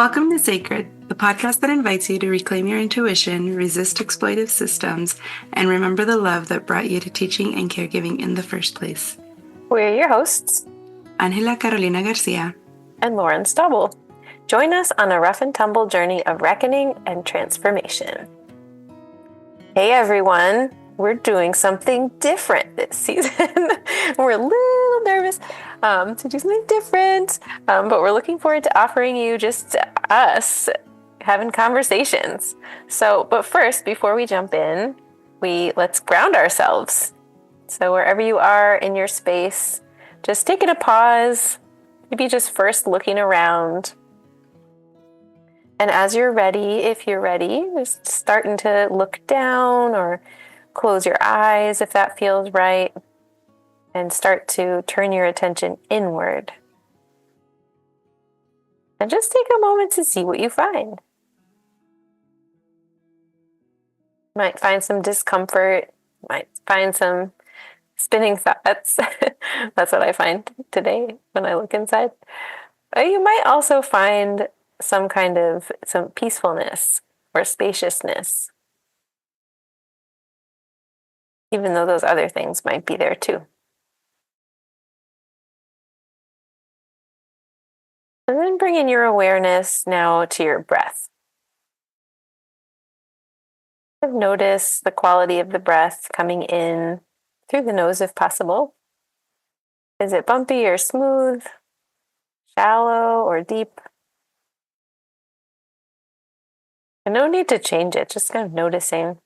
Welcome to Sacred, the podcast that invites you to reclaim your intuition, resist exploitive systems, and remember the love that brought you to teaching and caregiving in the first place. We're your hosts, Angela Carolina Garcia and Lauren Stubble. Join us on a rough and tumble journey of reckoning and transformation. Hey everyone, we're doing something different this season. We're a little nervous to do something different, but we're looking forward to offering you just us having conversations. But first, before we jump in, let's ground ourselves. So wherever you are in your space, just taking a pause, maybe just first looking around. And as you're ready, if you're ready, just starting to look down or close your eyes if that feels right, and start to turn your attention inward. And just take a moment to see what you find. You might find some discomfort, might find some spinning thoughts. That's what I find today when I look inside. But you might also find some peacefulness or spaciousness, even though those other things might be there too. And then bring in your awareness now to your breath. Notice the quality of the breath coming in through the nose if possible. Is it bumpy or smooth, shallow or deep? And no need to change it, just kind of noticing.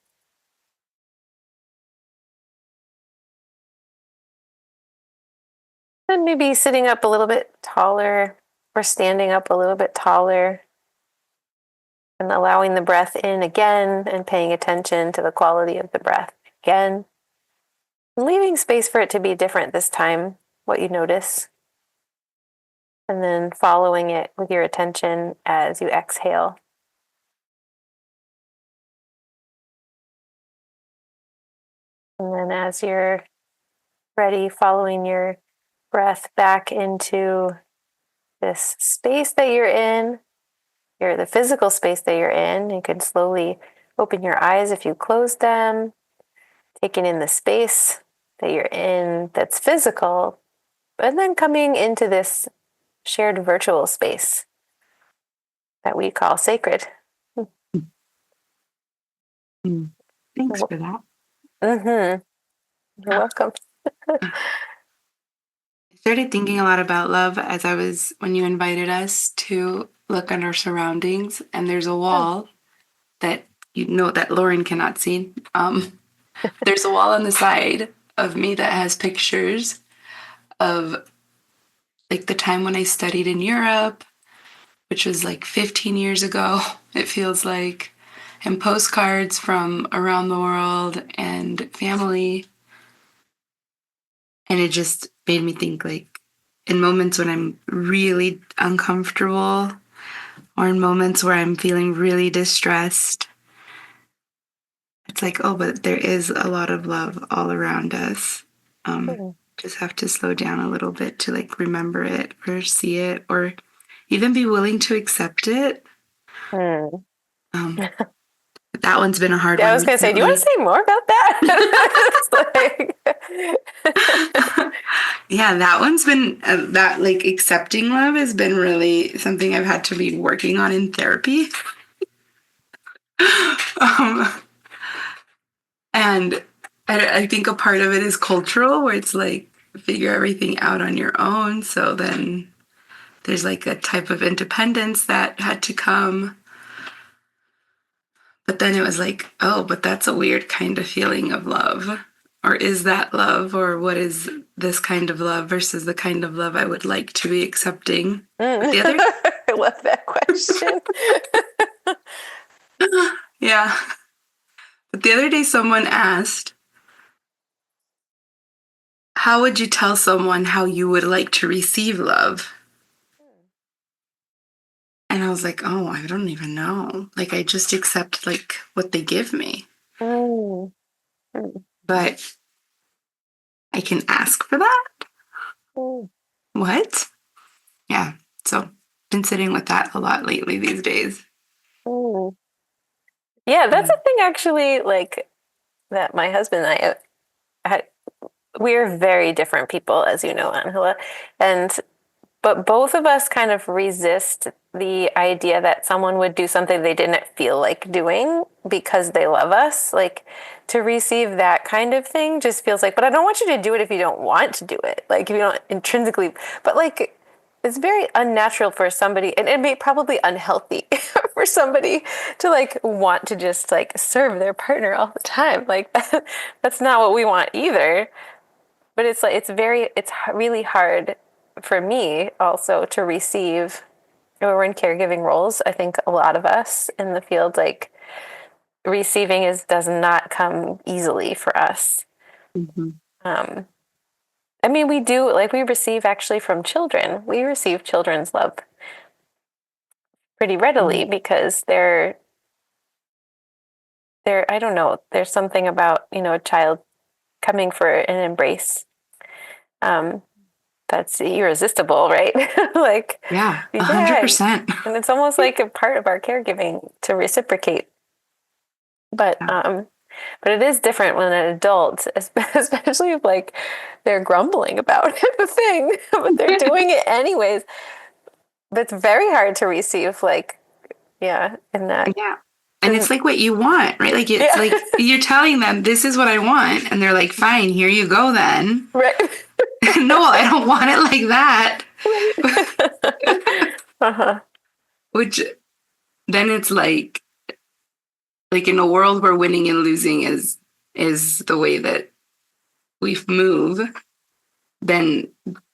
Then maybe sitting up a little bit taller or standing up a little bit taller and allowing the breath in again and paying attention to the quality of the breath again. Leaving space for it to be different this time, what you notice. And then following it with your attention as you exhale. And then as you're ready, following your breath back into this space that you're in, the physical space that you're in. You can slowly open your eyes if you close them, taking in the space that you're in that's physical, and then coming into this shared virtual space that we call sacred. Thanks for that. You're welcome. I started thinking a lot about love when you invited us to look at our surroundings, and there's a wall that that Lauren cannot see. There's a wall on the side of me that has pictures of like the time when I studied in Europe, which was like 15 years ago, it feels like, and postcards from around the world and family. And it just made me think, like, in moments when I'm really uncomfortable or in moments where I'm feeling really distressed, it's like, oh, but there is a lot of love all around us. Just have to slow down a little bit to like remember it or see it or even be willing to accept it. That one's been a hard one. I was going to say, do you want to say more about that? Yeah, that one's been, that like accepting love has been really something I've had to be working on in therapy. And I think a part of it is cultural, where it's like figure everything out on your own. So then there's like a type of independence that had to come. But then it was like, oh, but that's a weird kind of feeling of love. Or is that love? Or what is this kind of love versus the kind of love I would like to be accepting? I love that question. Yeah. But the other day someone asked, how would you tell someone how you would like to receive love? And I was like, oh, I don't even know. Like, I just accept like what they give me. But I can ask for that? What? Yeah. So been sitting with that a lot lately these days. Mm. Yeah, that's Yeah. a thing actually, like that my husband and had, we're very different people, as you know, Angela. And but both of us kind of resist the idea that someone would do something they didn't feel like doing because they love us. Like to receive that kind of thing just feels like, but I don't want you to do it if you don't want to do it. Like if you don't intrinsically, but like it's very unnatural for somebody, and it may probably unhealthy for somebody to like want to just like serve their partner all the time. Like that's not what we want either. But it's like it's really hard for me also to receive when we're in caregiving roles. I think a lot of us in the field, like receiving is does not come easily for us. Mm-hmm. Um, I mean, we do like we receive actually from children. We receive children's love pretty readily because they're I don't know. There's something about a child coming for an embrace. Um, that's irresistible, right? Like, Yeah, yeah. 100%. And it's almost like a part of our caregiving to reciprocate. But Yeah. but it is different when an adult, especially if like they're grumbling about the thing, but they're doing it anyways. But it's very hard to receive, like, yeah, in that. Yeah. And it's 'Cause, like what you want, right? Like it's yeah, like you're telling them this is what I want, and they're like, "Fine, here you go then." right, No, I don't want it like that. right. Uh-huh. Which then it's like in a world where winning and losing is the way that we move, then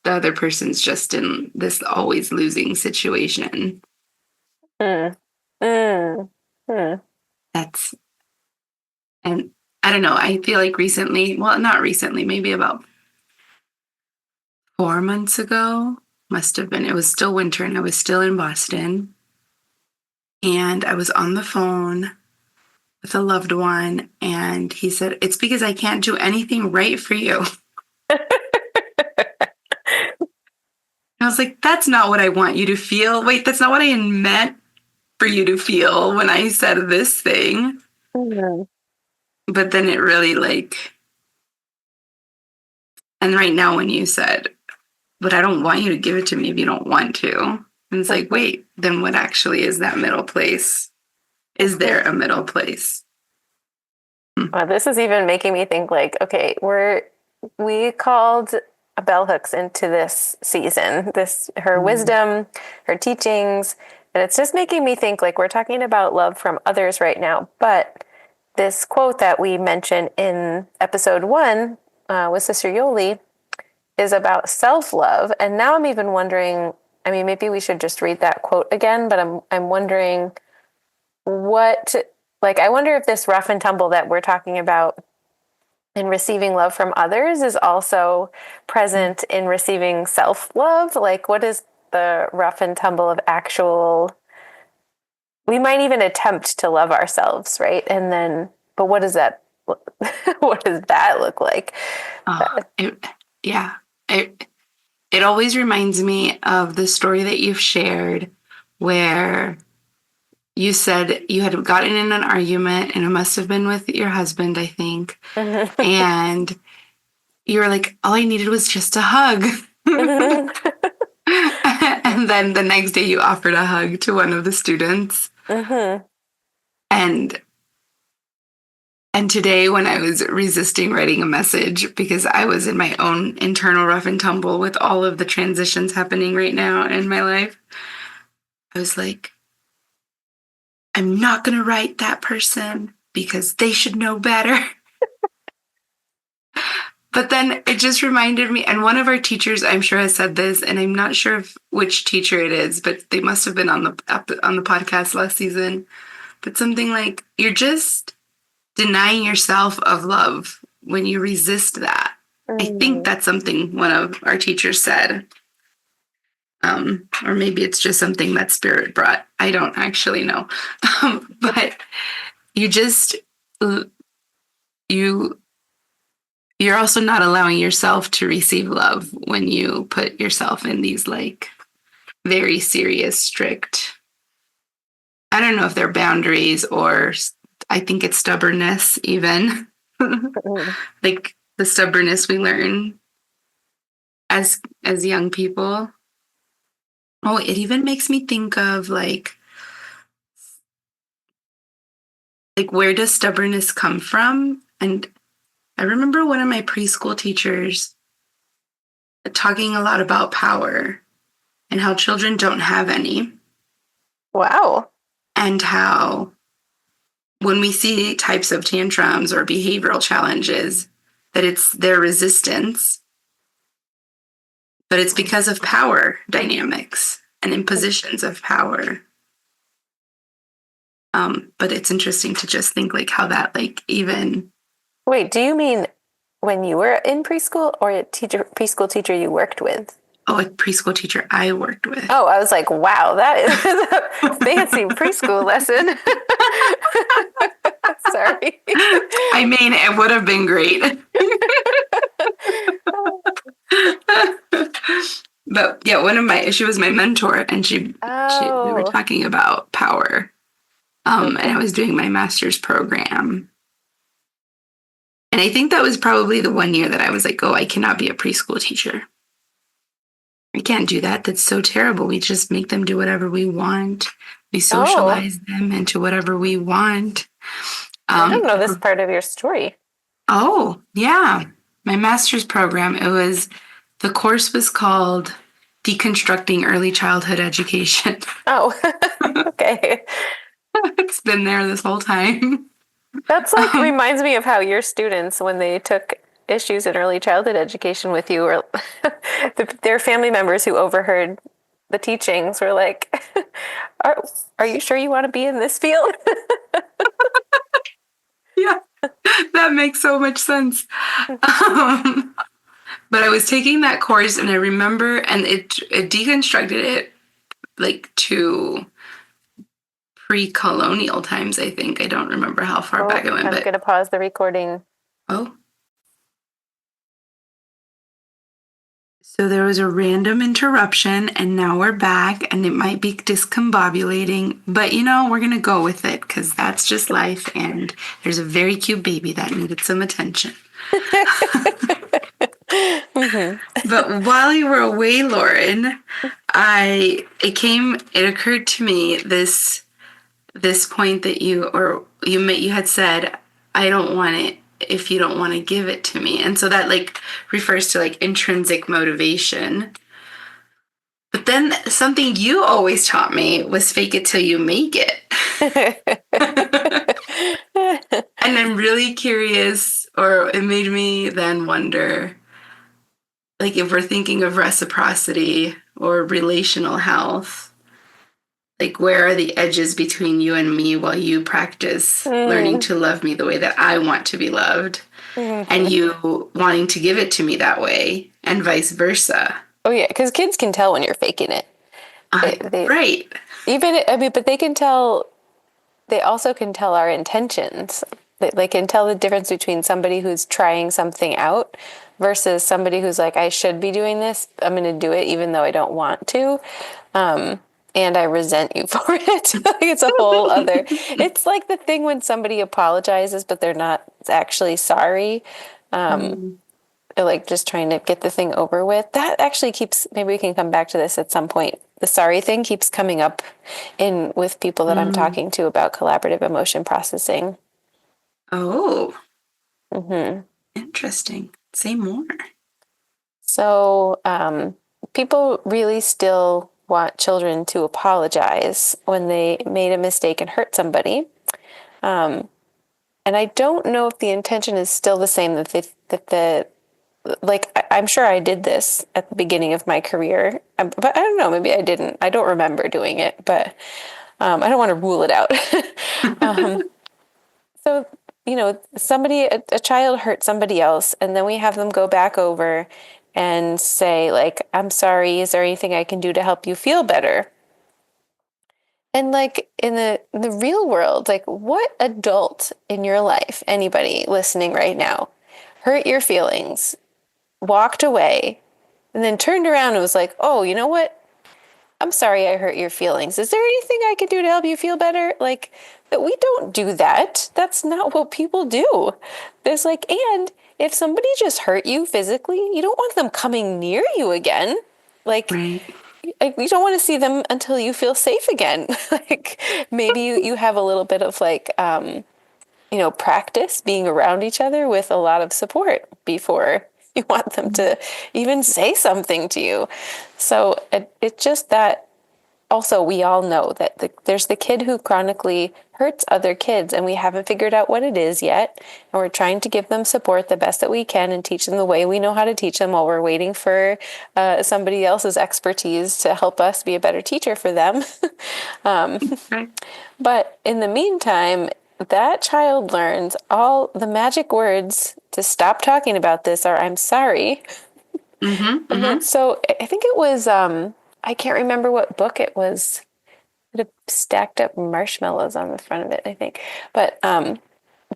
the other person's just in this always losing situation. Mm. Mm. Mm. That's and I don't know. I feel like recently, well, not recently, maybe about 4 months ago, must have been. It was still winter and I was still in Boston. And I was on the phone with a loved one. And he said, "It's because I can't do anything right for you." I was like, "That's not what I want you to feel. Wait, that's not what I meant for you to feel when I said this thing." Mm. But then it really and right now when you said, "But I don't want you to give it to me if you don't want to." And it's like, wait, then what actually is that middle place? Is there a middle place? Hmm. Well, this is even making me think like, okay, we called bell hooks into this season, this her wisdom, her teachings, and it's just making me think like we're talking about love from others right now, but this quote that we mentioned in episode 1 with Sister Yoli is about self-love, and now I'm even wondering. I mean, maybe we should just read that quote again, but I'm wondering what like I wonder if this rough and tumble that we're talking about in receiving love from others is also present in receiving self-love. Like what is the rough and tumble of actual we might even attempt to love ourselves, right? And then but what does that what does that look like? Oh, yeah. It always reminds me of the story that you've shared where you said you had gotten in an argument and it must have been with your husband, I think. And you were like, all I needed was just a hug. And then the next day you offered a hug to one of the students. And and today when I was resisting writing a message because I was in my own internal rough and tumble with all of the transitions happening right now in my life, I was like, I'm not going to write that person because they should know better. But then it just reminded me, and one of our teachers, I'm sure, has said this, and I'm not sure which teacher it is, but they must have been on the podcast last season. But something like, you're just denying yourself of love when you resist that. I think that's something one of our teachers said. Or maybe it's just something that Spirit brought. I don't actually know. But you just, you you're also not allowing yourself to receive love when you put yourself in these like very serious, strict. I don't know if they're boundaries or I think it's stubbornness, even. Mm. Like the stubbornness we learn as young people. Oh, it even makes me think of like where does stubbornness come from? And I remember one of my preschool teachers talking a lot about power and how children don't have any, Wow. and how when we see types of tantrums or behavioral challenges, that it's their resistance, but it's because of power dynamics and impositions of power. But it's interesting to just think like how that like even Wait, do you mean when you were in preschool or a preschool teacher you worked with? a preschool teacher I worked with. Oh, I was like, wow, that is a fancy preschool lesson. Sorry. I mean, it would have been great. But yeah, she was my mentor, and we were Oh, talking about power. And I was doing my master's program. And I think that was probably the one year that I was like, oh, I cannot be a preschool teacher. I can't do that. That's so terrible. We just make them do whatever we want. We oh, socialize them into whatever we want. I don't Um, know this part of your story. oh, yeah. My master's program, the course was called Deconstructing Early Childhood Education. Oh, okay. It's been there this whole time. That's like Um, reminds me of how your students, when they took issues in early childhood education with you, or their family members who overheard the teachings were like, "Are are you sure you want to be in this field?" yeah, that makes so much sense. Um, but I was taking that course and I remember, and it deconstructed it like to pre-colonial times, I think. I don't remember how far Oh, back I went, I'm but gonna pause the recording. oh. So there was a random interruption and now we're back and it might be discombobulating, but we're going to go with it because that's just life and there's a very cute baby that needed some attention. Hmm. But while you were away, Lauren, it occurred to me this point that you had said, I don't want it if you don't want to give it to me. And so that like refers to like intrinsic motivation. But then something you always taught me was fake it till you make it. And I'm really curious, or it made me then wonder, like if we're thinking of reciprocity or relational health, like where are the edges between you and me while you practice learning Mm. to love me the way that I want to be loved and Mhm. you wanting to give it to me that way and vice versa. Oh yeah, because kids can tell when you're faking it. They Right. even I mean, but they can tell. They also can tell our intentions. They can tell the difference between somebody who's trying something out versus somebody who's like, I should be doing this. I'm going to do it even though I don't want to. Um, and I resent you for it. It's a whole other. It's like the thing when somebody apologizes, but they're not actually sorry. Mm, They're like just trying to get the thing over with. That actually keeps, maybe we can come back to this at some point. The sorry thing keeps coming up in with people that I'm mm. talking to about collaborative emotion processing. Oh, Hmm. interesting. Say more. So, people really still want children to apologize when they made a mistake and hurt somebody. And I don't know if the intention is still the same that the like I'm sure I did this at the beginning of my career, but I don't know. Maybe I didn't. I don't remember doing it, but I don't want to rule it out. um, so a child hurt somebody else, and then we have them go back over and say like, "I'm sorry. Is there anything I can do to help you feel better?" And like in the real world, like what adult in your life, anybody listening right now, hurt your feelings, walked away, and then turned around and was like, "Oh, you know what? I'm sorry I hurt your feelings. Is there anything I can do to help you feel better? Like, we don't do that. That's not what people do. There's like, and if somebody just hurt you physically, you don't want them coming near you again. Like, Right. you don't want to see them until you feel safe again. Like, maybe you have a little bit of like, practice being around each other with a lot of support before you want them to even say something to you. So it's just that also we all know that there's the kid who chronically hurts other kids and we haven't figured out what it is yet. And we're trying to give them support the best that we can and teach them the way we know how to teach them while we're waiting for somebody else's expertise to help us be a better teacher for them. Right. But in the meantime, that child learns all the magic words to stop talking about this are I'm sorry. Mm-hmm. And then, Mm-hmm. so I think it was, I can't remember what book it was. It had stacked up marshmallows on the front of it, I think. But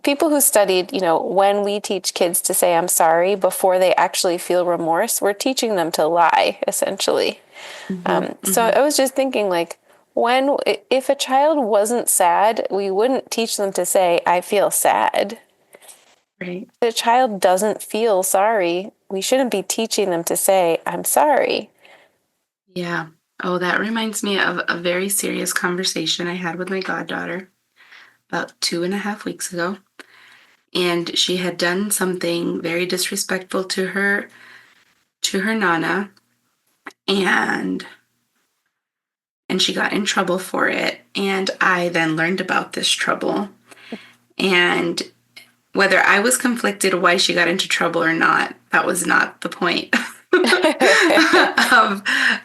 people who studied, when we teach kids to say I'm sorry before they actually feel remorse, we're teaching them to lie, essentially. Mm-hmm. So Mm-hmm. I was just thinking, like, if a child wasn't sad, we wouldn't teach them to say, I feel sad. Right. If a child doesn't feel sorry, we shouldn't be teaching them to say, I'm sorry. Yeah. Oh, that reminds me of a very serious conversation I had with my goddaughter about 2.5 weeks ago. And she had done something very disrespectful to her nana, and she got in trouble for it. And I then learned about this trouble. And whether I was conflicted why she got into trouble or not, that was not the point.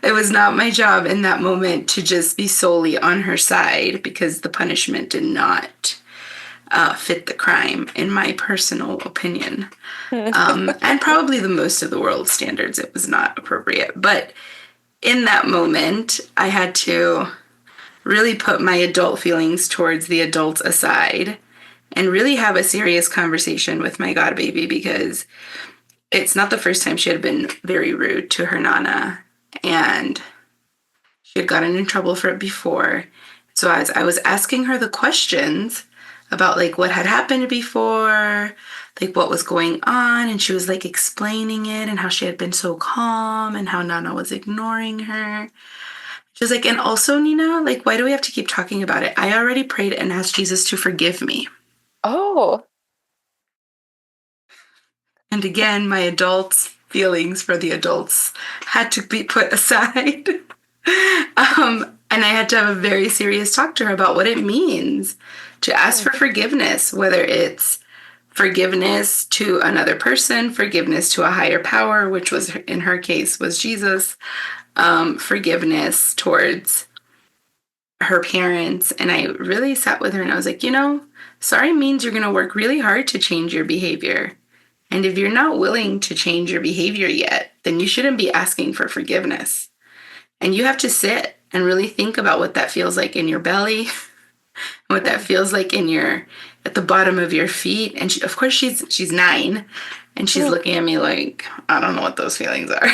It was not my job in that moment to just be solely on her side because the punishment did not fit the crime, in my personal opinion. And probably the most of the world's standards, it was not appropriate. But in that moment, I had to really put my adult feelings towards the adults aside and really have a serious conversation with my god baby because it's not the first time she had been very rude to her nana, and she had gotten in trouble for it before. So as I was asking her the questions about like what had happened before, like what was going on, and she was like explaining it and how she had been so calm and how Nana was ignoring her. She was like, and also, Nina, like, why do we have to keep talking about it? I already prayed and asked Jesus to forgive me. Oh, And again, my adults' feelings for the adults had to be put aside. And I had to have a very serious talk to her about what it means to ask for forgiveness, whether it's forgiveness to another person, forgiveness to a higher power, which was in her case was Jesus, forgiveness towards her parents. And I really sat with her and I was like, sorry means you're going to work really hard to change your behavior. And if you're not willing to change your behavior yet, then you shouldn't be asking for forgiveness. And you have to sit and really think about what that feels like in your belly, what that feels like at the bottom of your feet. And of course, she's 9, and she's looking at me like, I don't know what those feelings are.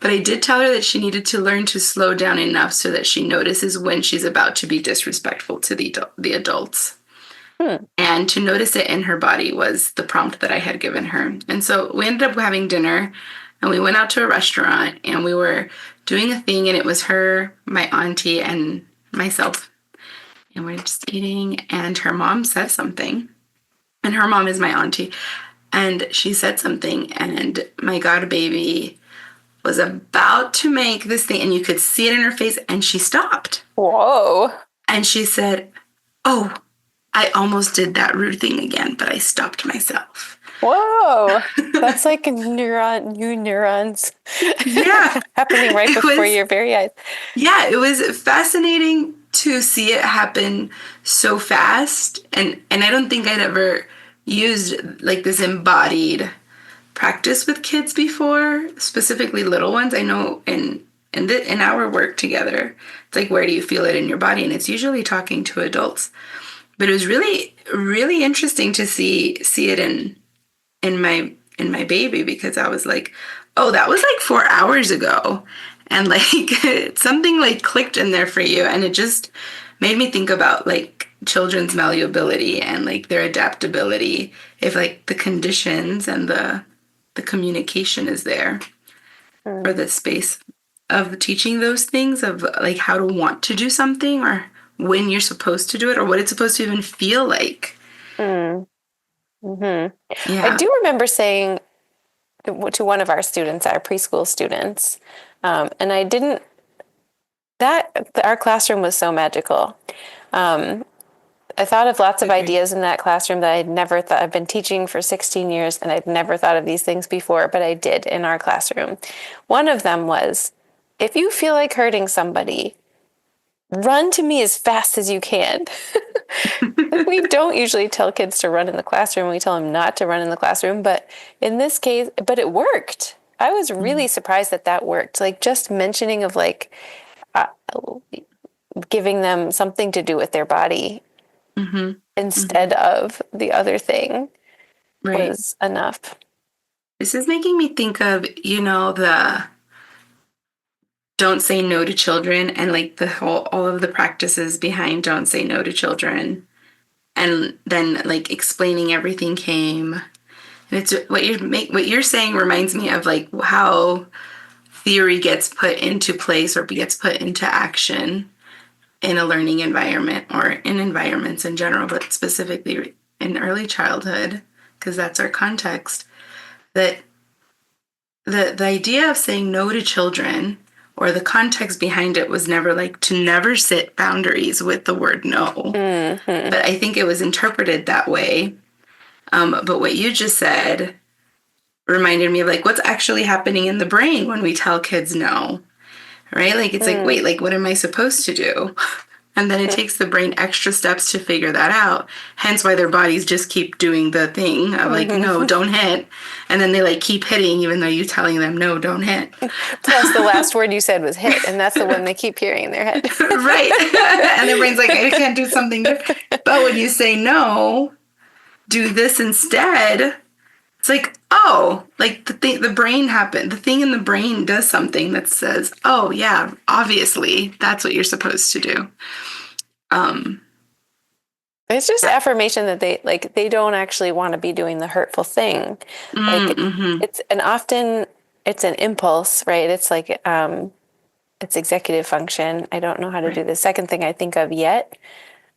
But I did tell her that she needed to learn to slow down enough so that she notices when she's about to be disrespectful to the adults. And to notice it in her body was the prompt that I had given her. And so we ended up having dinner, and we went out to a restaurant, and we were doing a thing, and it was her, my auntie, and myself. And we're just eating, and her mom said something. And her mom is my auntie. And she said something, and my god baby was about to make this thing, and you could see it in her face, and she stopped. whoa. And she said, "Oh, I almost did that rude thing again, but I stopped myself." Whoa. That's like new neurons Yeah. happening right before your very eyes. Yeah, it was fascinating to see it happen so fast. And I don't think I'd ever used like this embodied practice with kids before, specifically little ones. I know in our work together, it's like, where do you feel it in your body? And it's usually talking to adults. But it was really, really interesting to see it in in my baby, because I was like, oh, that was like 4 hours ago. And like something like clicked in there for you. And it just made me think about like children's malleability and like their adaptability if like the conditions and the communication is there, or Mm, the space of teaching those things, of like how to want to do something, or when you're supposed to do it, or what it's supposed to even feel like. mm, hmm. I Yeah. do remember saying to one of our students, our preschool students, and I didn't, that our classroom was so magical. Um, I thought of lots of Agreed. ideas in that classroom that I'd never thought. I've been teaching for 16 years and I'd never thought of these things before, but I did in our classroom. One of them was, if you feel like hurting somebody, run to me as fast as you can. Like, we don't usually tell kids to run in the classroom. We tell them not to run in the classroom, but in this case, but it worked. I was really surprised that that worked. Like, just mentioning of like uh, giving them something to do with their body Mm-hmm. Mm-hmm. instead of the other thing Right. was enough. This is making me think of, the don't say no to children, and like the whole, all of the practices behind don't say no to children. And then like explaining everything came. And it's what you're saying reminds me of like how theory gets put into place or gets put into action in a learning environment, or in environments in general, but specifically in early childhood, because that's our context. That the idea of saying no to children, or the context behind it, was never like to never set boundaries with the word no. Mm-hmm. But I think it was interpreted that way. But what you just said reminded me of like what's actually happening in the brain when we tell kids no, right? Like it's like, wait, like what am I supposed to do? And then it takes the brain extra steps to figure that out. Hence why their bodies just keep doing the thing of like, no, Mm-hmm. don't hit. And then they like keep hitting even though you're telling them, no, don't hit. Plus, the last word you said was hit, and that's the one they keep hearing in their head. Right. And their brain's like, I can't do something different. But when you say no, do this instead, it's like, oh, like the brain happened. The thing in the brain does something that says, oh yeah, obviously that's what you're supposed to do. Um, It's just yeah. affirmation that they don't actually want to be doing the hurtful thing. Like, Mm-hmm. often it's an impulse, right? It's like it's executive function. I don't know how to Right. do the second thing I think of yet.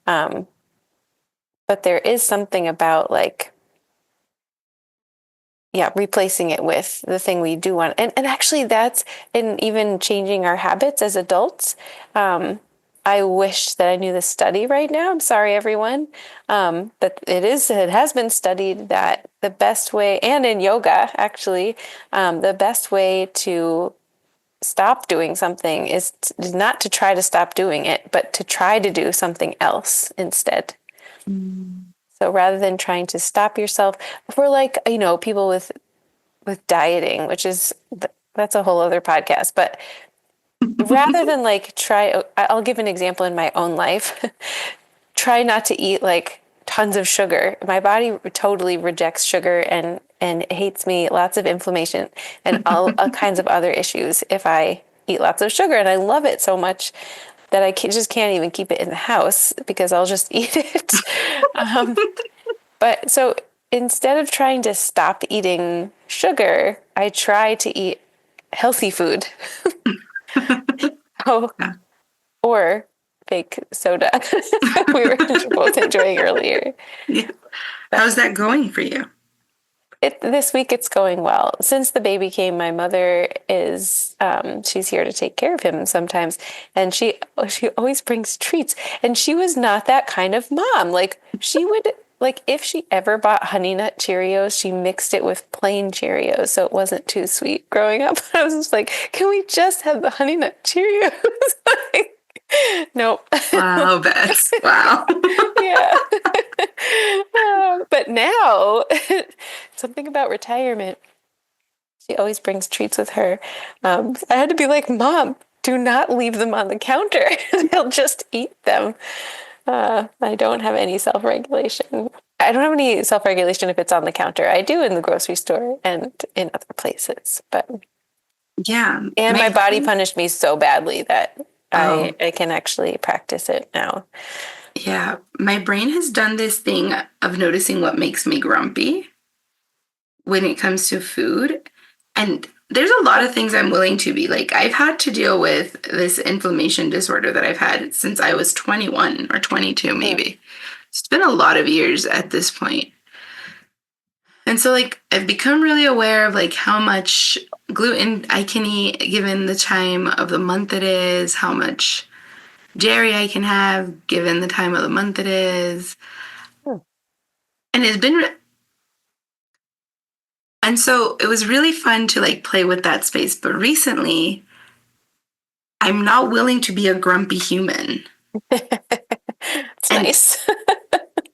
Um, but there is something about like, yeah, replacing it with the thing we do want. And actually that's in even changing our habits as adults. I wish that I knew the study right now. I'm sorry, everyone. But it has been studied that the best way, and in yoga, actually, the best way to stop doing something is not to try to stop doing it, but to try to do something else instead. Mm. So rather than trying to stop yourself, for like, people with dieting, which is that's a whole other podcast, but rather than like I'll give an example in my own life. Try not to eat like tons of sugar. My body totally rejects sugar and hates me, lots of inflammation and all kinds of other issues if I eat lots of sugar. And I love it so much that just can't even keep it in the house because I'll just eat it. Um, but so instead of trying to stop eating sugar, I try to eat healthy food. Oh, Yeah. or fake soda. We were both enjoying earlier. Yeah. But How's that going for you? this week it's going well. Since the baby came, my mother is she's here to take care of him sometimes, and she always brings treats. And she was not that kind of mom. Like she would like if she ever bought Honey Nut Cheerios, she mixed it with plain Cheerios so it wasn't too sweet. Growing up, I was just like, can we just have the Honey Nut Cheerios? Like, nope. Wow, Bess. Wow. Yeah. But now, something about retirement, she always brings treats with her. I had to be like, Mom, do not leave them on the counter. They'll just eat them. I don't have any self-regulation. I don't have any self-regulation if it's on the counter. I do in the grocery store and in other places, but Yeah, and my my body brain. punished me so badly that Oh, I can actually practice it now. yeah. My brain has done this thing of noticing what makes me grumpy when it comes to food. And there's a lot of things I'm willing to be like. I've had to deal with this inflammation disorder that I've had since I was 21 or 22, Mm. maybe. It's been a lot of years at this point. And so, like, I've become really aware of like how much gluten I can eat given the time of the month it is, how much dairy I can have given the time of the month it is. Hmm. And it's been, and so it was really fun to like play with that space. But recently, I'm not willing to be a grumpy human. It's And nice.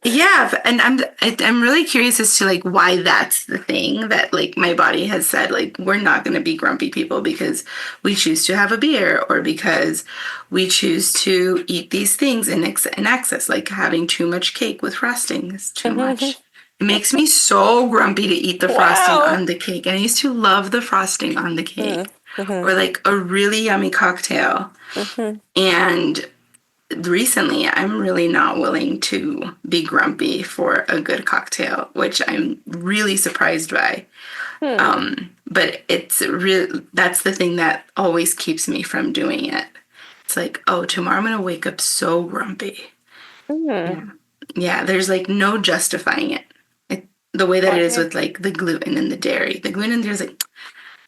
yeah, and I'm really curious as to like why that's the thing that like my body has said like we're not going to be grumpy people because we choose to have a beer or because we choose to eat these things in excess, like having too much cake with frosting is too much. It makes me so grumpy to eat the frosting Wow. on the cake. And I used to love the frosting on the Mm. cake Hmm. or like a really yummy cocktail. Hmm. And recently I'm really not willing to be grumpy for a good cocktail, which I'm really surprised by. Hmm. But it's real that's the thing that always keeps me from doing it. It's like, oh, tomorrow I'm gonna wake up so grumpy. Hmm. Yeah. Yeah, there's like no justifying it. The way that it is Why? with like the gluten and the dairy. The gluten and dairy is like,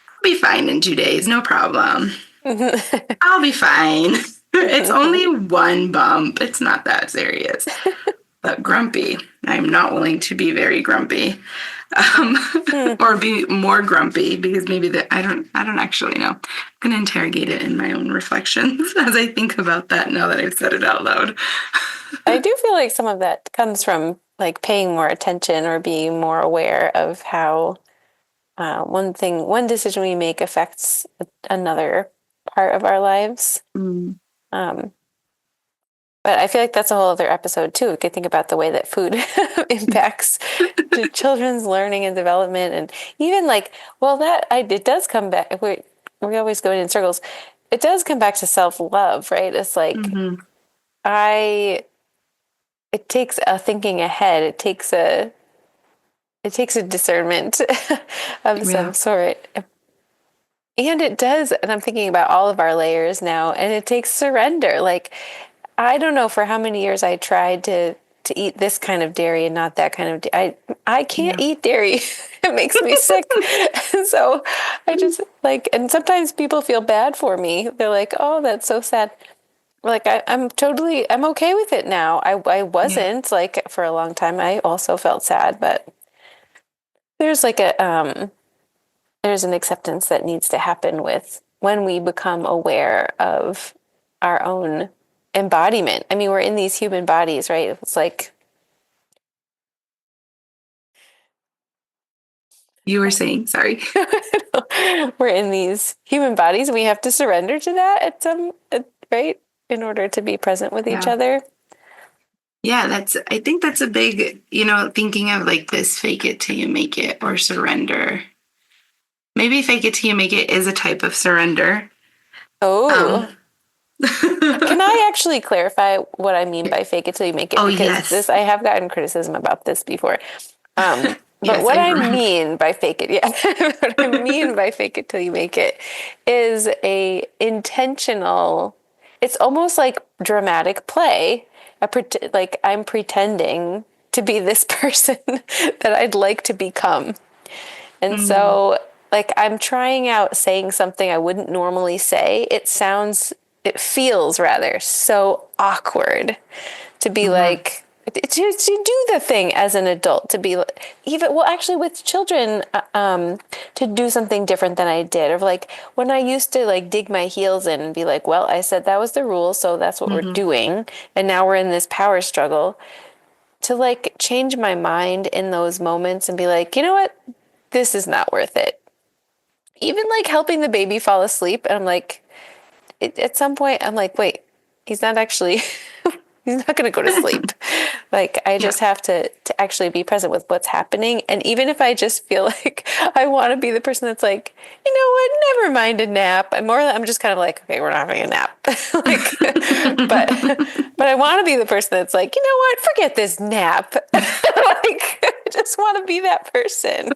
I'll be fine in 2 days, no problem. I'll be fine. It's only one bump. It's not that serious. But grumpy, I'm not willing to be very grumpy, um, Hmm. or be more grumpy because maybe that I don't actually know. I'm gonna interrogate it in my own reflections as I think about that now that I've said it out loud. I do feel like some of that comes from like paying more attention or being more aware of how one decision we make affects another part of our lives. Mm, Um, but I feel like that's a whole other episode too. We could think about the way that food impacts to children's learning and development, and even like, well, it does come back. We always go in circles. It does come back to self-love, right? It's like hmm. I. It takes a thinking ahead. It takes a discernment of some Yeah, sort. And it does, and I'm thinking about all of our layers now, and it takes surrender. Like, I don't know for how many years I tried to eat this kind of dairy and not that kind of I can't yeah, eat dairy. It makes me sick. And so I just like, and sometimes people feel bad for me. They're like, "Oh, that's so sad." Like I'm okay with it now. I yeah. wasn't like for a long time. I also felt sad, but there's like a there's an acceptance that needs to happen with when we become aware of our own embodiment. I mean, we're in these human bodies, right? It's like You were saying, sorry. we're in these human bodies. We have to surrender to that right, in order to be present with each Yeah. other. Yeah, I think that's a big, thinking of like this fake it till you make it or surrender. Maybe fake it till you make it is a type of surrender. Oh, Um, can I actually clarify what I mean by fake it till you make it? oh, Because yes. I have gotten criticism about this before. But Yes, what I I remember. mean by fake it, yeah, what I mean by fake it till you make it is a intentional, it's almost like dramatic play. Like I'm pretending to be this person that I'd like to become. And Mm, so, like, I'm trying out saying something I wouldn't normally say. It feels rather so awkward to be mhm, like, to do the thing as an adult, to be even, well, actually, with children, to do something different than I did. Or like when I used to like dig my heels in and be like, well, I said that was the rule, so that's what we're mhm. doing. And now we're in this power struggle to like change my mind in those moments and be like, you know what? This is not worth it. Even like helping the baby fall asleep. And I'm like, at some point, I'm like, wait, he's not actually. He's not going to go to sleep. Like I Yeah. just have to actually be present with what's happening. And even if I just feel like I want to be the person that's like, you know what, never mind a nap. I'm just kind of like, okay, we're not having a nap. Like, but I want to be the person that's like, you know what, forget this nap. Like, I just want to be that person.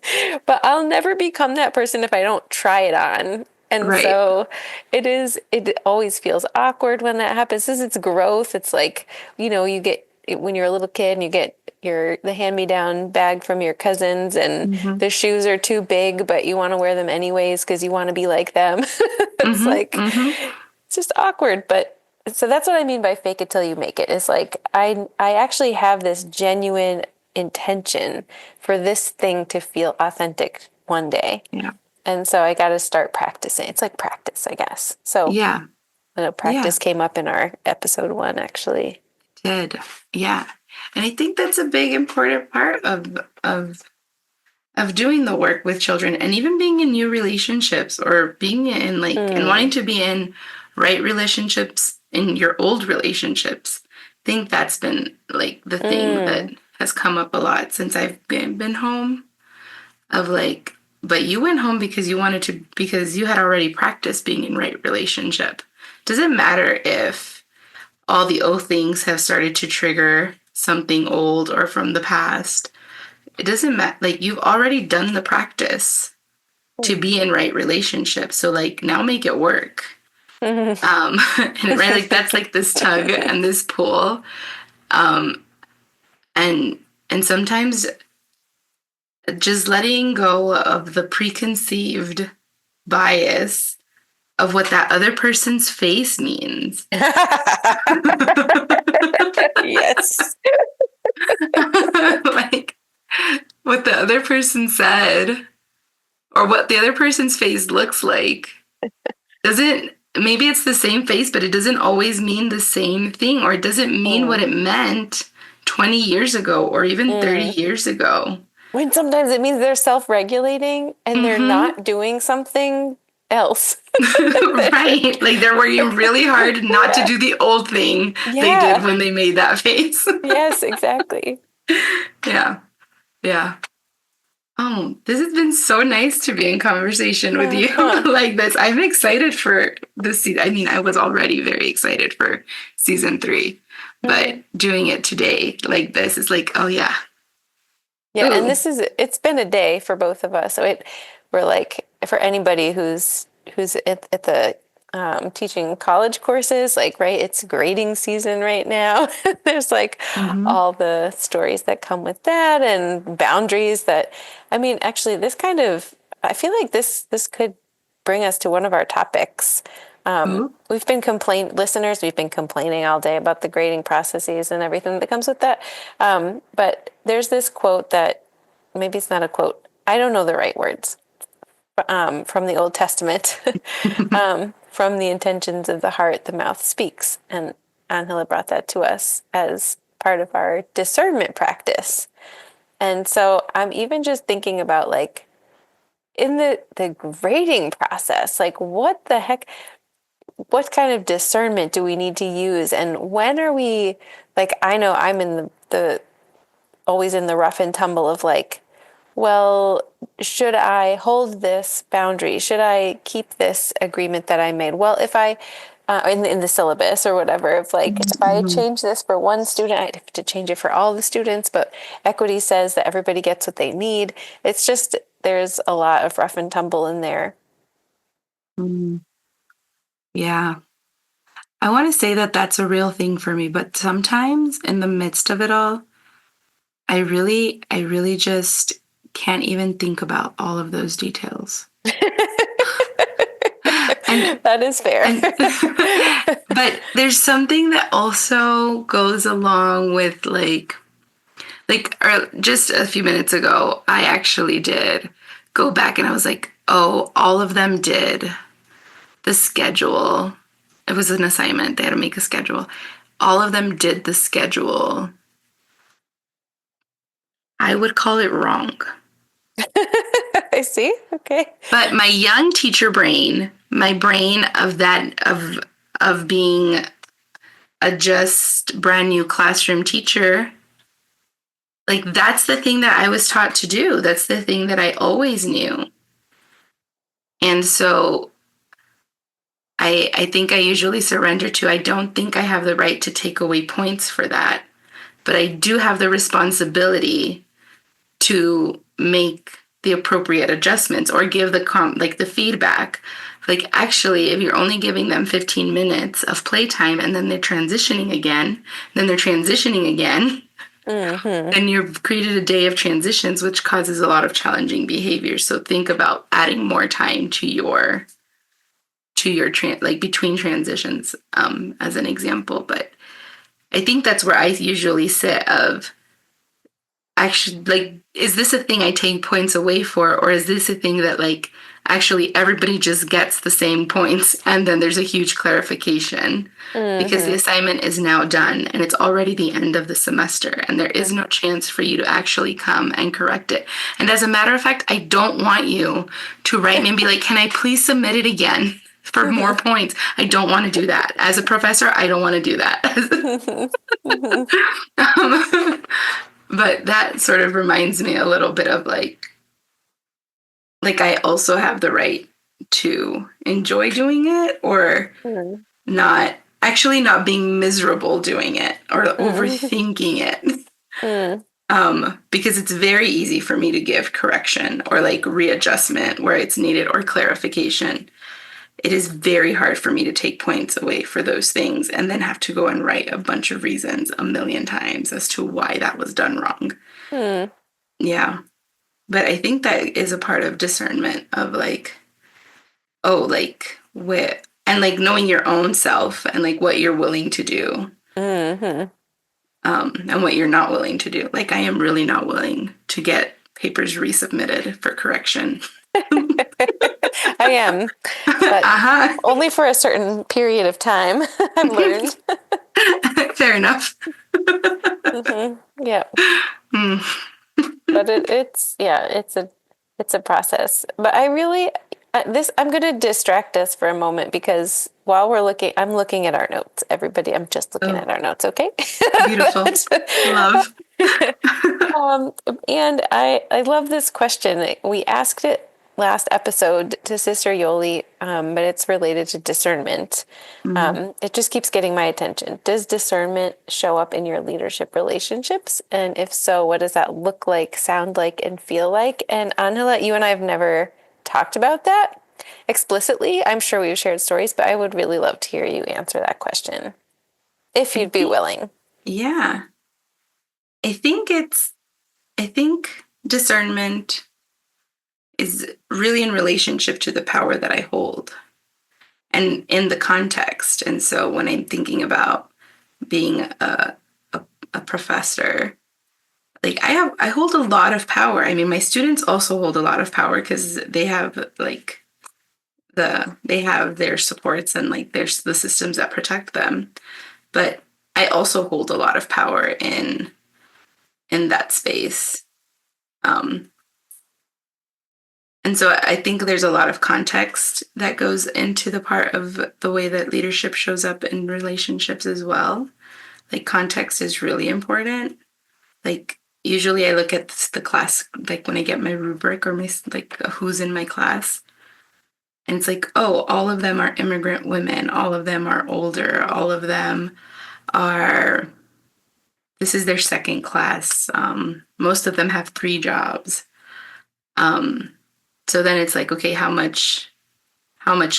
But I'll never become that person if I don't try it on. And Right. so it always feels awkward when that happens. This it's growth. It's like, you get when you're a little kid and you get the hand-me-down bag from your cousins and Mm-hmm. the shoes are too big, but you want to wear them anyways because you want to be like them. It's Mm-hmm. like Mm-hmm. it's just awkward, but so that's what I mean by fake it till you make it. It's like I actually have this genuine intention for this thing to feel authentic one day. Yeah. And so I got to start practicing. It's like practice, I guess. So Yeah. I know Yeah. practice came up in our episode 1, actually. Did. Yeah. And I think that's a big important part of doing the work with children and even being in new relationships or being in like and wanting Mm, to be in right relationships in your old relationships. I think that's been like the thing that mm, has come up a lot since I've been home of like, but you went home because you wanted to, because you had already practiced being in right relationship. Does it matter if all the old things have started to trigger something old or from the past? It doesn't matter. Like you've already done the practice to mm. be in right relationship. So like now make it work. Mm. And right, like that's like this tug and this pull. Um, and and sometimes just letting go of the preconceived bias of what that other person's face means. Yes. Like what the other person said or what the other person's face looks like doesn't, maybe it's the same face, but it doesn't always mean the same thing, or it doesn't mean what Mm, it meant 20 years ago or even 30 mm. years ago. When sometimes it means they're self-regulating and they're Mm-hmm. not doing something else. Right. Like they're working really hard not to Yeah. do the old thing they did Yeah. when they made that face. Yes, exactly. Yeah. Yeah. Oh, this has been so nice to be in conversation with you Uh-huh. like this. I'm excited for this season. I mean, I was already very excited for season 3, but Mhm. doing it today like this is like, oh yeah. Yeah, and Ooh. it's been a day for both of us. So we're like for anybody who's at the teaching college courses, like right, it's grading season right now. There's like Mm-hmm. all the stories that come with that and boundaries that I mean, actually I feel like this could bring us to one of our topics. Ooh. Listeners, we've been complaining all day about the grading processes and everything that comes with that. But there's this quote that maybe it's not a quote. I don't know the right words from the Old Testament. From the intentions of the heart, the mouth speaks. And Angela brought that to us as part of our discernment practice. And so I'm even just thinking about like in the grading process, like what the heck, what kind of discernment do we need to use? And when are we like, I know I'm in the always in the rough and tumble of like, well, should I hold this boundary? Should I keep this agreement that I made? Well, if I, in the syllabus or whatever, if like, if I Mm-hmm. change this for one student, I'd have to change it for all the students, but equity says that everybody gets what they need. It's just, there's a lot of rough and tumble in there. Mm-hmm. Yeah. I want to say that that's a real thing for me, but sometimes in the midst of it all, I really just can't even think about all of those details. And That is fair. and but there's something that also goes along with or just a few minutes ago, I actually did go back and I was like, oh, all of them did the schedule. It was an assignment. They had to make a schedule. All of them did the schedule. I would call it wrong. I see. Okay. But my young teacher brain, my brain of that of being a just brand new classroom teacher, like that's the thing that I was taught to do. That's the thing that I always knew. And so I think I usually surrender to, I don't think I have the right to take away points for that, but I do have the responsibility to make the appropriate adjustments or give the feedback. Like, actually, if you're only giving them 15 minutes of playtime and then they're transitioning again, then they're transitioning again, then you've created a day of transitions, which causes a lot of challenging behavior. So think about adding more time to your like between transitions, as an example. But I think that's where I usually sit of, actually, like, is this a thing I take points away for, or is this a thing that, like, actually everybody just gets the same points and then there's a huge clarification because the assignment is now done and it's already the end of the semester and there is no chance for you to actually come and correct it. And as a matter of fact, I don't want you to write me and be like, can I please submit it again for more points? I don't want to do that. As a professor, I don't want to do that. But that sort of reminds me a little bit of like I also have the right to enjoy doing it, or not being miserable doing it or overthinking it. Because it's very easy for me to give correction or like readjustment where it's needed or clarification. It is very hard for me to take points away for those things and then have to go and write a bunch of reasons a million times as to why that was done wrong. Yeah. But I think that is a part of discernment of like, oh, like what, and like knowing your own self and like what you're willing to do. And what you're not willing to do. Like, I am really not willing to get papers resubmitted for correction. I am, but only for a certain period of time. I've learned. Fair enough. Yeah. But it's a process. But I really I'm going to distract us for a moment because while I'm looking at our notes. Everybody, I'm just looking at our notes. Okay. Beautiful. Love. And I love this question. We asked it last episode to Sister Yoli, but it's related to discernment. It just keeps getting my attention. Does discernment show up in your leadership relationships? And if so, what does that look like, sound like, and feel like? And Angela, you and I have never talked about that explicitly. I'm sure we've shared stories, but I would really love to hear you answer that question, if you'd be willing. Yeah. I think discernment is really in relationship to the power that I hold and in the context. And so when I'm thinking about being a professor, like I hold a lot of power. I mean, my students also hold a lot of power because they have like they have their supports and like there's the systems that protect them. But I also hold a lot of power in that space. And so I think there's a lot of context that goes into the part of the way that leadership shows up in relationships as well. Like, context is really important. Like, usually I look at the class, like when I get my rubric or my, like, who's in my class. And it's like, oh, all of them are immigrant women. All of them are older. All of them are, this is their second class. Most of them have 3 jobs. So then it's like, okay, how much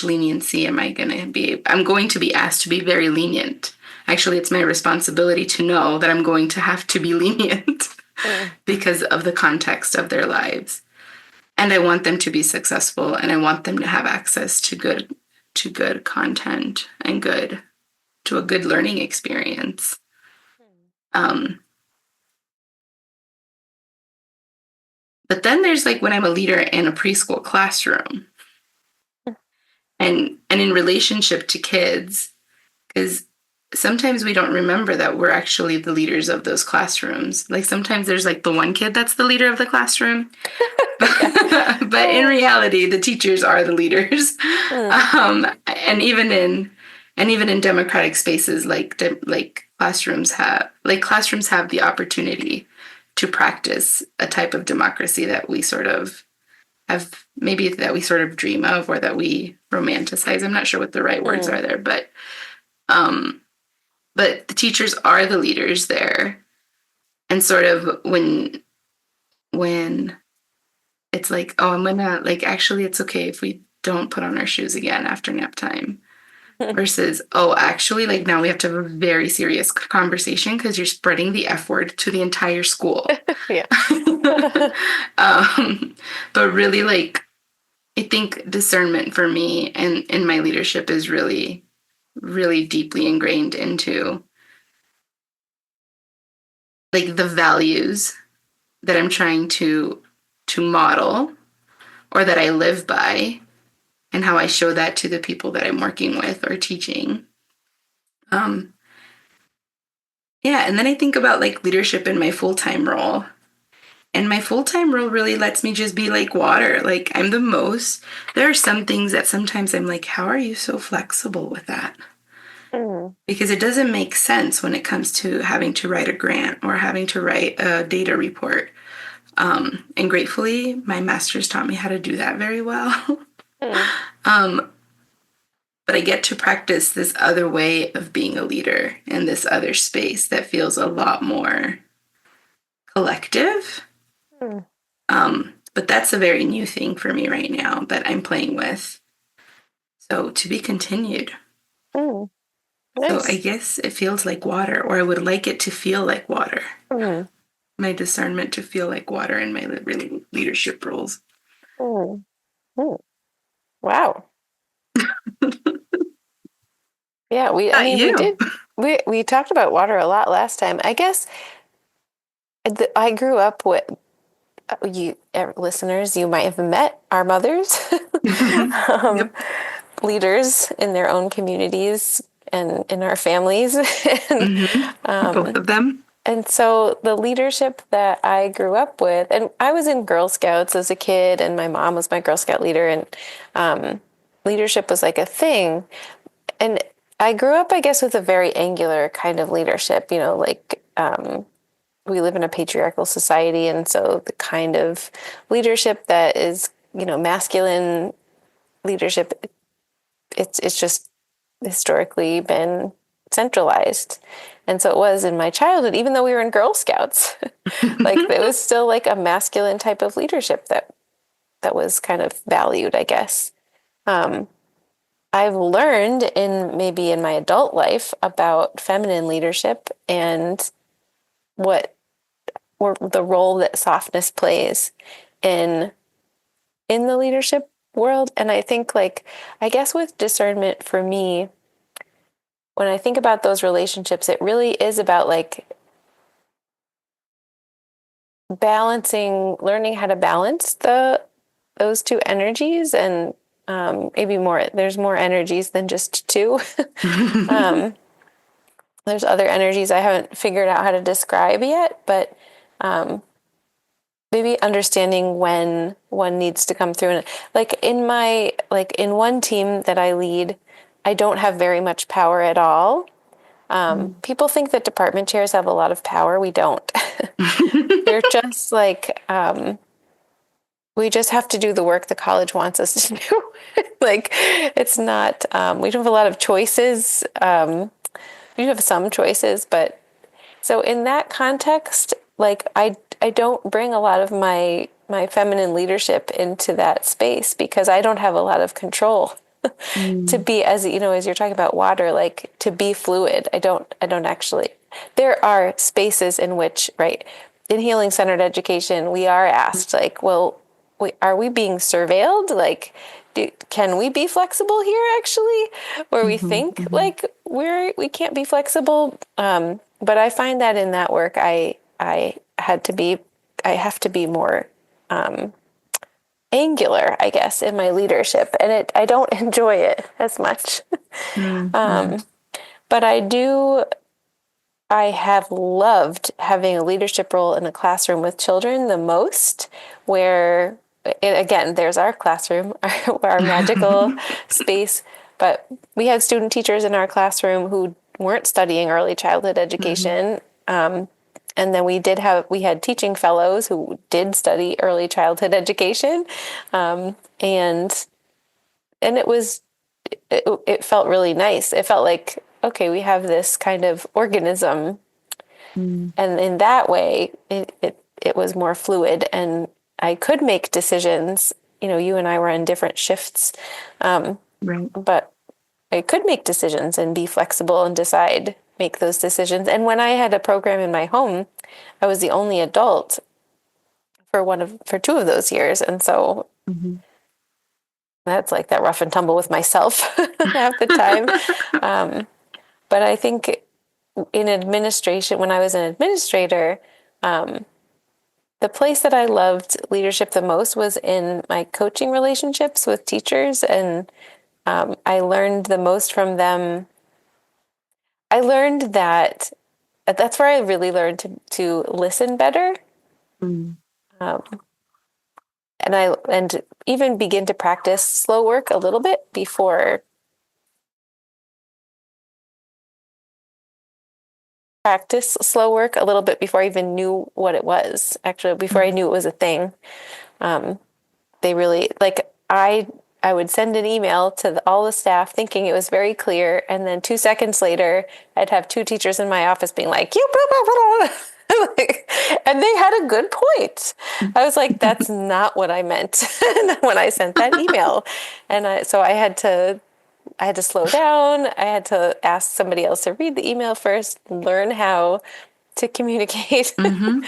leniency am I going to be? I'm going to be asked to be very lenient. Actually, it's my responsibility to know that I'm going to have to be lenient because of the context of their lives. And I want them to be successful, and I want them to have access to good content and to a good learning experience. But then there's like when I'm a leader in a preschool classroom and in relationship to kids, because sometimes we don't remember that we're actually the leaders of those classrooms. Like, sometimes there's like the one kid that's the leader of the classroom. But in reality, the teachers are the leaders. And even and even in democratic spaces like classrooms have the opportunity to practice a type of democracy that we sort of have, maybe that we sort of dream of or that we romanticize. I'm not sure what the right words Mm. are there, um but the teachers are the leaders there. And sort of when it's like, oh, I'm gonna, like, actually it's okay if we don't put on our shoes again after nap time, versus, oh, actually, like, now we have to have a very serious conversation because you're spreading the F word to the entire school. Yeah. um, but really, like, I think discernment for me and in my leadership is really, really deeply ingrained into like the values that I'm trying to model or that I live by, and how I show that to the people that I'm working with or teaching. Um, yeah, and then I think about like leadership in my full-time role. And my full-time role really lets me just be like water. Like I'm the most, there are some things that sometimes I'm like, how are you so flexible with that? Mm. Because it doesn't make sense when it comes to having to write a grant or having to write a data report. And gratefully, my master's taught me how to do that very well. Mm. um, but I get to practice this other way of being a leader in this other space that feels a lot more collective. Mm. But that's a very new thing for me right now that I'm playing with. So to be continued. Mm. So I Nice. guess it feels like water, or I would like it to feel like water. Mm. My discernment to feel like water in my really leadership roles. Mm. Mm. Wow. Yeah, I Not mean, we you. did, we talked about water a lot last time. I guess I grew up with listeners, you might have met our mothers, um, Yep. leaders in their own communities and in our families. and, Both of them. and so the leadership that I grew up with, and I was in Girl Scouts as a kid, and my mom was my Girl Scout leader, and leadership was like a thing. And I grew up, I guess, with a very angular kind of leadership, like we live in a patriarchal society. And so the kind of leadership that is, masculine leadership, it's just historically been centralized. And so it was in my childhood, even though we were in Girl Scouts, like it was still like a masculine type of leadership that was kind of valued, I guess. Um, I've learned maybe in my adult life about feminine leadership and what or the role that softness plays in the leadership world. And I think, like, I guess with discernment for me, when I think about those relationships, it really is about like learning how to balance those two energies. And maybe there's more energies than just two. um, there's other energies I haven't figured out how to describe yet, but um, maybe understanding when one needs to come through. And in one team that I lead, I don't have very much power at all. People think that department chairs have a lot of power. We don't. They're just like, we just have to do the work the college wants us to do. Like, it's not, we don't have a lot of choices. We do have some choices, but so in that context, like I don't bring a lot of my feminine leadership into that space because I don't have a lot of control to Mm. be, as as you're talking about water, like to be fluid. I don't actually. There are spaces in which, right, in healing centered education, we are asked like, well, are we being surveilled? Like, can we be flexible here actually? Where we Mhm, think mhm. like we can't be flexible. But I find that in that work, I have to be more angular, I guess, in my leadership, and I don't enjoy it as much. Mhm. But I have loved having a leadership role in a classroom with children the most, where, again, there's our classroom, our magical space. But we had student teachers in our classroom who weren't studying early childhood education. And then we had teaching fellows who did study early childhood education. And it felt really nice. It felt like, okay, we have this kind of organism. Mm. And in that way, it was more fluid, and I could make decisions. You and I were in different shifts, Right. but I could make decisions and be flexible and make those decisions. And when I had a program in my home, I was the only adult for 2 of those years, and so Mm-hmm. that's like that rough and tumble with myself half the time. But I think in administration, when I was an administrator, the place that I loved leadership the most was in my coaching relationships with teachers, and I learned the most from them. I learned that's where I really learned to listen better, Mm. um, and even begin to practice slow work a little bit before I even knew what it was. Actually, before I knew it was a thing. They really I would send an email to all the staff thinking it was very clear, and then 2 seconds later I'd have 2 teachers in my office being like, you blah, blah, blah. And they had a good point. I was like, that's not what I meant when I sent that email. And so I had to slow down. I had to ask somebody else to read the email first, learn how to communicate Mm-hmm.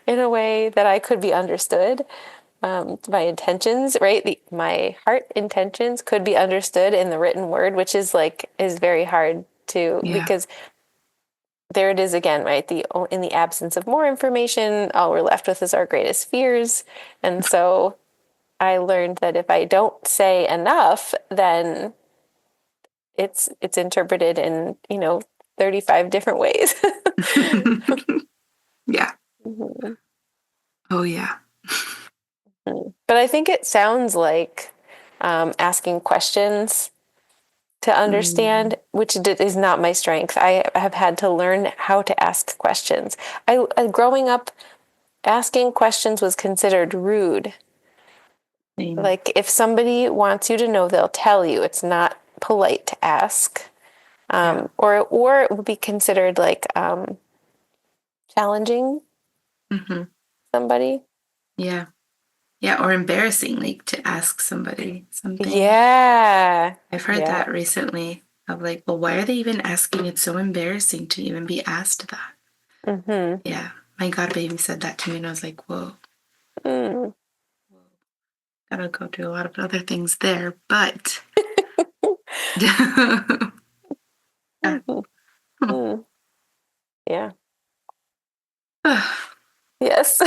in a way that I could be understood. My intentions, right? My heart intentions could be understood in the written word, which is very hard to, Yeah. because there it is again, right? In the absence of more information, all we're left with is our greatest fears. And so I learned that if I don't say enough, then it's interpreted in 35 different ways. Yeah. Mhm. Oh, yeah. But I think it sounds like asking questions to understand, Mm. which is not my strength. I have had to learn how to ask questions. Growing up, asking questions was considered rude. Same. Like if somebody wants you to know, they'll tell you. It's not polite to ask, Yeah. or it would be considered like challenging Mm-hmm. somebody. Yeah. Yeah. Or embarrassing, like to ask somebody something. Yeah, I've heard yeah. that recently of like, well, why are they even asking? It's so embarrassing to even be asked that. Mm-hmm. Yeah. My God baby said that to me, and I was like, whoa, Mm. gotta go do a lot of other things there. But yeah. Mm-hmm. Mm. Yeah. Hmm. Yes.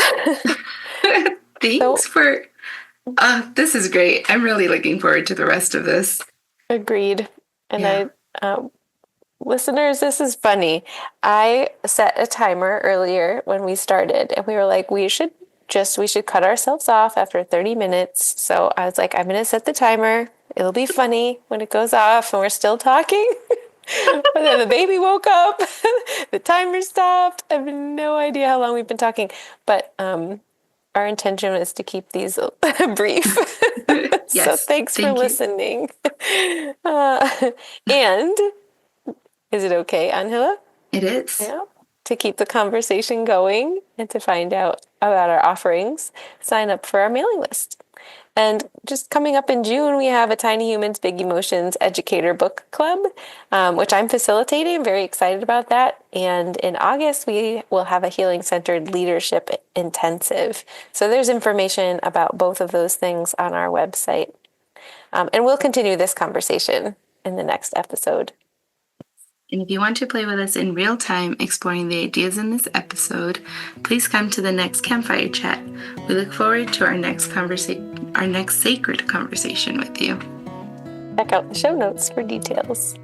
Thanks So for this is great. I'm really looking forward to the rest of this. agreed. And Yeah. listeners, this is funny. I set a timer earlier when we started, and we were like, we should cut ourselves off after 30 minutes. So I was like, I'm going to set the timer. It'll be funny when it goes off and we're still talking. But then the baby woke up, the timer stopped. I have no idea how long we've been talking, but our intention is to keep these brief. So Yes. thanks for Thank you. listening. And is it okay, Angela? It is. Yeah. To keep the conversation going and to find out about our offerings, sign up for our mailing list. And just coming up in June, we have a Tiny Humans, Big Emotions Educator Book Club, which I'm facilitating. I'm very excited about that. And in August, we will have a Healing Centered Leadership Intensive. So there's information about both of those things on our website. And we'll continue this conversation in the next episode. And if you want to play with us in real time, exploring the ideas in this episode, please come to the next campfire chat. We look forward to our next sacred conversation with you. Check out the show notes for details.